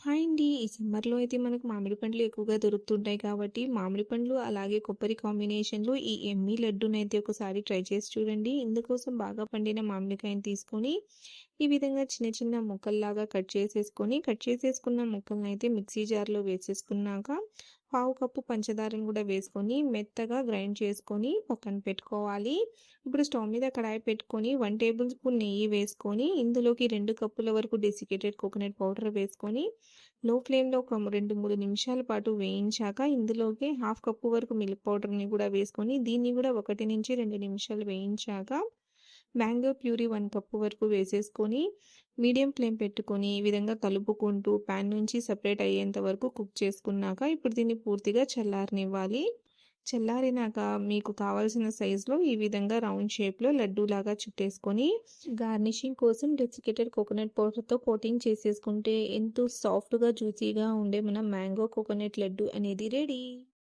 Hi అండి. ఈ సమ్మర్‌లో అయితే మనకు మామిడి పండ్లు ఎక్కువగా దొరుకుతుంటాయి కాబట్టి, మామిడి పండ్లు అలాగే కొబ్బరి కాంబినేషన్‌లో ఈ యమ్మీ లడ్డూనైతే ఒకసారి ట్రై చేసి చూడండి. ఇందుకోసం బాగా పండిన మామిడికాయని తీసుకొని, ఈ విధంగా చిన్న చిన్న ముక్కల్లాగా కట్ చేసేసుకున్న ముక్కలనైతే మిక్సీ జార్‌లో వేసేసుకున్నాక, పావు కప్పు పంచదారను కూడా వేసుకొని, మెత్తగా గ్రైండ్ చేసుకొని పక్కన పెట్టుకోవాలి. ఇప్పుడు స్టవ్ మీద కడాయి పెట్టుకొని 1 టేబుల్ స్పూన్ నెయ్యి వేసుకొని, ఇందులోకి 2 కప్పుల వరకు డెసికేటెడ్ కోకోనట్ పౌడర్ వేసుకొని, లో ఫ్లేమ్‌లో ఒక 2, 3 నిమిషాల పాటు వేయించాక ఇందులోకి హాఫ్ కప్పు వరకు మిల్క్ పౌడర్‌ని కూడా వేసుకొని దీన్ని కూడా 1-2 నిమిషాలు వేయించాక మ్యాంగో ప్యూరీ 1 కప్పు వరకు వేసేసుకొని మీడియం ఫ్లేమ్ పెట్టుకొని ఈ విధంగా కలుపుకుంటూ పాన్ నుంచి సెపరేట్ అయ్యేంత వరకు కుక్ చేసుకున్నాక ఇప్పుడు దీన్ని పూర్తిగా చల్లారనివ్వాలి. చల్లారినాక మీకు కావాల్సిన సైజులో ఈ విధంగా రౌండ్ షేప్‌లో లడ్డూలాగా చుట్టేసుకొని గార్నిషింగ్ కోసం డెసికేటెడ్ కోకోనట్ పౌడర్‌తో కోటింగ్ చేసేసుకుంటే ఎంతో సాఫ్ట్‌గా, జ్యూసీగా ఉండే మన మ్యాంగో కోకోనట్ లడ్డు అనేది రెడీ.